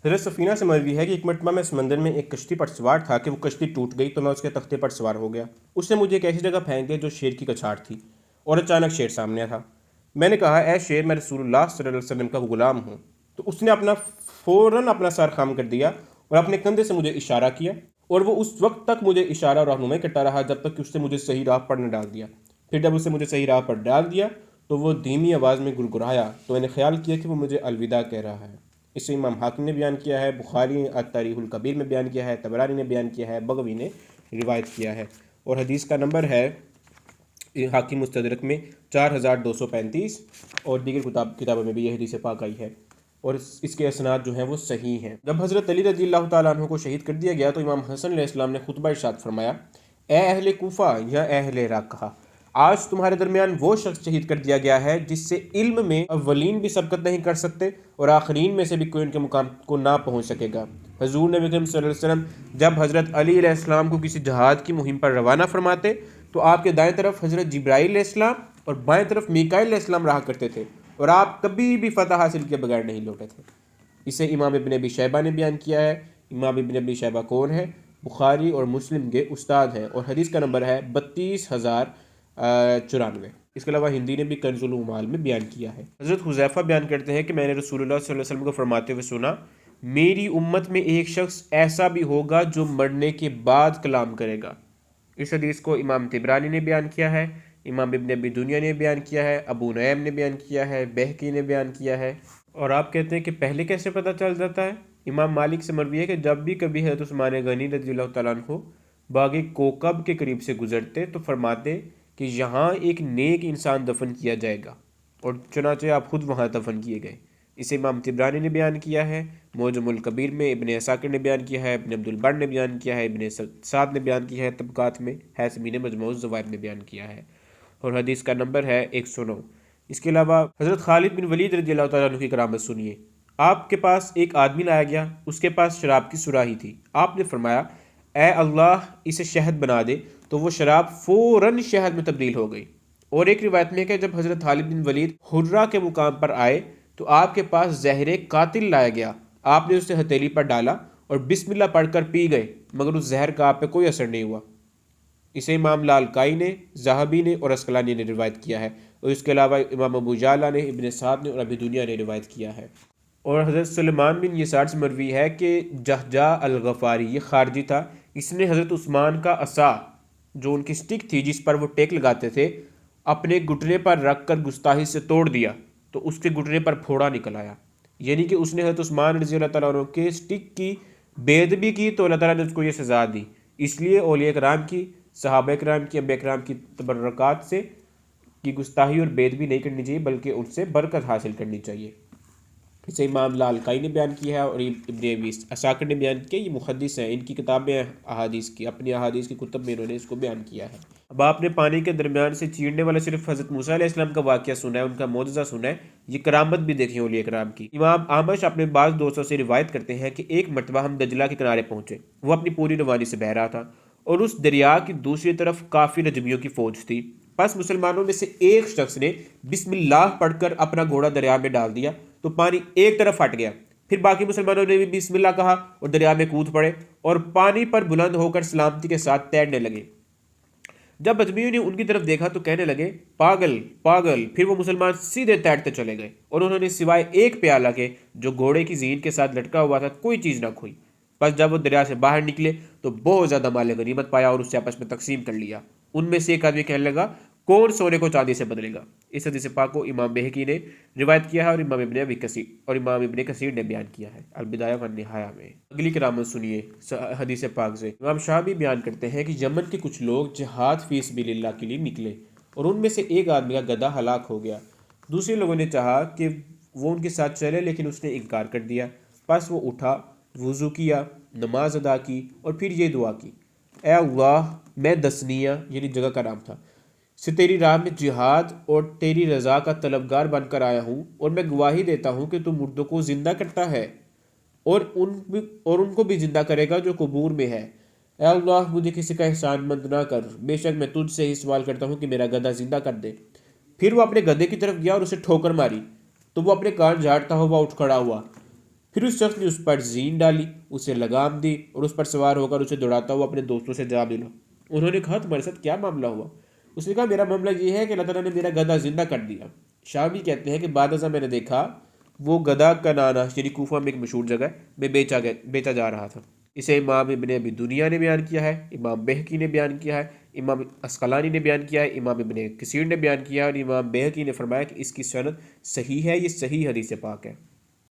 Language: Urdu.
حضرت سفینہ سے مروی ہے کہ ایک مرتبہ میں سمندر میں ایک کشتی پر سوار تھا کہ وہ کشتی ٹوٹ گئی تو میں اس کے تختے پر سوار ہو گیا۔ اس نے مجھے ایک ایسی جگہ پھینک دیا جو شیر کی کچھاڑ تھی، اور اچانک شیر سامنے تھا۔ میں نے کہا، اے شیر، میں رسول اللہ صلی اللہ علیہ وسلم کا غلام ہوں۔ تو اس نے فوراً اپنا سر خم کر دیا اور اپنے کندھے سے مجھے اشارہ کیا، اور وہ اس وقت تک مجھے اشارہ اور رہنمائی کرتا رہا جب تک کہ اس نے مجھے صحیح راہ پر نہ ڈال دیا۔ پھر جب اس نے مجھے صحیح راہ پر ڈال دیا تو وہ دھیمی آواز میں گڑگڑایا تو میں نے خیال کیا کہ وہ مجھے الوداع کہہ رہا ہے۔ اسے امام حاکم نے بیان کیا ہے، بخاری التاریخ الکبیر میں بیان کیا ہے، طبرانی نے بیان کیا ہے، بغوی نے روایت کیا ہے، اور حدیث کا نمبر ہے حاکم مستدرک میں 4235، اور دیگر کتابوں میں بھی یہ حدیث پاک آئی ہے، اور اس کے اسناد جو ہیں وہ صحیح ہیں۔ جب حضرت علی رضی اللہ تعالیٰ عنہ کو شہید کر دیا گیا تو امام حسن علیہ السلام نے خطبہ ارشاد فرمایا، اے اہل کوفہ یا اہل عراق، کہا، آج تمہارے درمیان وہ شخص شہید کر دیا گیا ہے جس سے علم میں اولین بھی سبقت نہیں کر سکتے اور آخرین میں سے بھی کوئی ان کے مقام کو نہ پہنچ سکے گا۔ حضور نبی کریم صلی اللہ علیہ وسلم جب حضرت علی علیہ السلام کو کسی جہاد کی مہم پر روانہ فرماتے تو آپ کے دائیں طرف حضرت جبرائیل علیہ السلام اور بائیں طرف میکائیل علیہ السلام رہا کرتے تھے، اور آپ کبھی بھی فتح حاصل کیے بغیر نہیں لوٹے تھے۔ اسے امام ابن ابی شیبہ نے بیان کیا ہے۔ امام ابن ابی شیبہ کون ہے؟ بخاری اور مسلم کے استاد ہیں، اور حدیث کا نمبر ہے 32094۔ اس کے علاوہ ہندی نے بھی کنز العمال میں بیان کیا ہے۔ حضرت حذیفہ بیان کرتے ہیں کہ میں نے رسول اللہ صلی اللہ علیہ وسلم کو فرماتے ہوئے سنا، میری امت میں ایک شخص ایسا بھی ہوگا جو مرنے کے بعد کلام کرے گا۔ اس حدیث کو امام طبرانی نے بیان کیا ہے، امام ابن ابی دنیا نے بیان کیا ہے، ابو نعیم نے بیان کیا ہے، بہقی نے بیان کیا ہے۔ اور آپ کہتے ہیں کہ پہلے کیسے پتہ چل جاتا ہے؟ امام مالک سے مروی ہے کہ جب بھی کبھی حضرت عثمان غنی رضی اللہ تعالیٰ عنہ باغ کوکب کے قریب سے گزرتے تو فرماتے کہ یہاں ایک نیک انسان دفن کیا جائے گا، اور چنانچہ آپ خود وہاں دفن کیے گئے۔ اسے امام طبرانی نے بیان کیا ہے، معجم الکبیر میں، ابن عساکر نے بیان کیا ہے، ابن عبد البر نے بیان کیا ہے، ابن سعد نے بیان کیا ہے طبقات میں، حیثمی نے مجموع الزوائد میں بیان کیا ہے، اور حدیث کا نمبر ہے 109۔ اس کے علاوہ حضرت خالد بن ولید رضی اللہ تعالیٰ عنہ کی کرامت سنیے۔ آپ کے پاس ایک آدمی لایا گیا، اس کے پاس شراب کی سراہی تھی۔ آپ نے فرمایا، اے اللہ، اسے شہد بنا دے، تو وہ شراب فوراً شہد میں تبدیل ہو گئی۔ اور ایک روایت میں ہے کہ جب حضرت خالد بن ولید حرہ کے مقام پر آئے تو آپ کے پاس زہر قاتل لایا گیا۔ آپ نے اسے ہتھیلی پر ڈالا اور بسم اللہ پڑھ کر پی گئے، مگر اس زہر کا آپ پہ کوئی اثر نہیں ہوا۔ اسے امام لالکائی نے، ذہبی نے اور اسقلانی نے روایت کیا ہے، اور اس کے علاوہ امام ابو یعلا نے، ابن سعد نے اور ابی دنیا نے روایت کیا ہے۔ اور حضرت سلیمان بن یسار سے مروی ہے کہ جہجہ الغفاری، یہ خارجی تھا، اس نے حضرت عثمان کا عصا، جو ان کی سٹک تھی جس پر وہ ٹیک لگاتے تھے، اپنے گھٹنے پر رکھ کر گستاخی سے توڑ دیا تو اس کے گھٹنے پر پھوڑا نکل آیا، یعنی کہ اس نے حضرت عثمان رضی اللہ تعالیٰ عنہ کے سٹک کی بے ادبی کی تو اللہ تعالیٰ نے اس کو یہ سزا دی۔ اس لیے اولیاء کرام کی، صحابہ کرام کی، انبیاء کرام کی تبرکات سے کی گستاخی اور بے ادبی نہیں کرنی چاہیے، بلکہ ان سے برکت حاصل کرنی چاہیے۔ اسے امام لالکائی نے بیان کیا ہے اور ابن ابی عساکر نے بیان کیا۔ یہ محدث ہیں، ان کی کتابیں احادیث کی، اپنی احادیث کی کتب میں انہوں نے اس کو بیان کیا ہے۔ اب آپ نے پانی کے درمیان سے چیرنے والا صرف حضرت موسیٰ علیہ السلام کا واقعہ سنا ہے، ان کا معجزہ سنا ہے، یہ کرامت بھی دیکھی اولیاء کرام کی۔ امام اعمش اپنے بعض دوستوں سے روایت کرتے ہیں کہ ایک مرتبہ ہم دجلہ کے کنارے پہنچے، وہ اپنی پوری روانی سے بہہ رہا تھا، اور اس دریا کی دوسری طرف کافی رجمیوں کی فوج تھی۔ پس مسلمانوں میں سے ایک شخص نے بسم اللہ پڑھ کر اپنا گھوڑا دریا میں ڈال دیا تو پانی ایک طرف ہٹ گیا۔ پھر باقی مسلمانوں نے بھی بسم اللہ کہا اور دریا میں کود پڑے اور پانی پر بلند ہو کر سلامتی کے ساتھ تیرنے لگے۔ جب اجمیوں نے ان کی طرف دیکھا تو کہنے لگے، پاگل پاگل۔ پھر وہ مسلمان سیدھے تیرتے چلے گئے اور انہوں نے سوائے ایک پیالہ کے جو گھوڑے کی زین کے ساتھ لٹکا ہوا تھا کوئی چیز نہ کھوئی۔ پس جب وہ دریا سے باہر نکلے تو بہت زیادہ مال غنیمت پایا اور اس سے آپس میں تقسیم کر لیا۔ ان میں سے ایک آدمی کہنے لگا، کون سونے کو چاندی سے بدلے گا؟ اس حدیث پاک کو امام بہقی نے روایت کیا ہے اور امام ابن کثیر نے بیان کیا ہے البدایہ والنہایہ میں۔ اگلی کرامت سنیے حدیث پاک سے۔ امام شعبی بیان کرتے ہیں کہ یمن کے کچھ لوگ جہاد فی سبیل اللہ کے لیے نکلے، اور ان میں سے ایک آدمی کا گدھا ہلاک ہو گیا۔ دوسرے لوگوں نے چاہا کہ وہ ان کے ساتھ چلے، لیکن اس نے انکار کر دیا۔ پس وہ اٹھا، وضو کیا، نماز ادا کی اور پھر یہ دعا کی، اے اللہ، میں دسنیہ یعنی جگہ کا نام تھا سے تیری راہ میں جہاد اور تیری رضا کا طلبگار بن کر آیا ہوں، اور میں گواہی دیتا ہوں کہ تو مردوں کو زندہ کرتا ہے اور ان کو بھی زندہ کرے گا جو قبور میں ہے۔ اے اللہ، مجھے کسی کا احسان مند نہ کر، بے شک میں تجھ سے ہی سوال کرتا ہوں کہ میرا گدھا زندہ کر دے۔ پھر وہ اپنے گدھے کی طرف گیا اور اسے ٹھوکر ماری تو وہ اپنے کان جھاڑتا ہوا اٹھ کھڑا ہوا۔ پھر اس شخص نے اس پر زین ڈالی، اسے لگام دی اور اس پر سوار ہو کر اسے دوڑاتا ہوا اپنے دوستوں سے جا ملا۔ انہوں نے کہا تمہارے ساتھ کیا معاملہ ہوا؟ اس نے کہا میرا معاملہ یہ ہے کہ اللہ تعالیٰ نے میرا گدھا زندہ کر دیا۔ شامی کہتے ہیں کہ بعد ازاں میں نے دیکھا وہ گدھا کنانا یعنی کوفہ میں ایک مشہور جگہ میں بیچا جا رہا تھا۔ اسے امام ابن ابی دنیا نے بیان کیا ہے، امام بہقی نے بیان کیا ہے، امام اسقلانی نے بیان کیا ہے، امام ابن کثیر نے بیان کیا ہے، اور امام بہقی نے فرمایا کہ اس کی سند صحیح ہے، یہ صحیح حدیث پاک ہے۔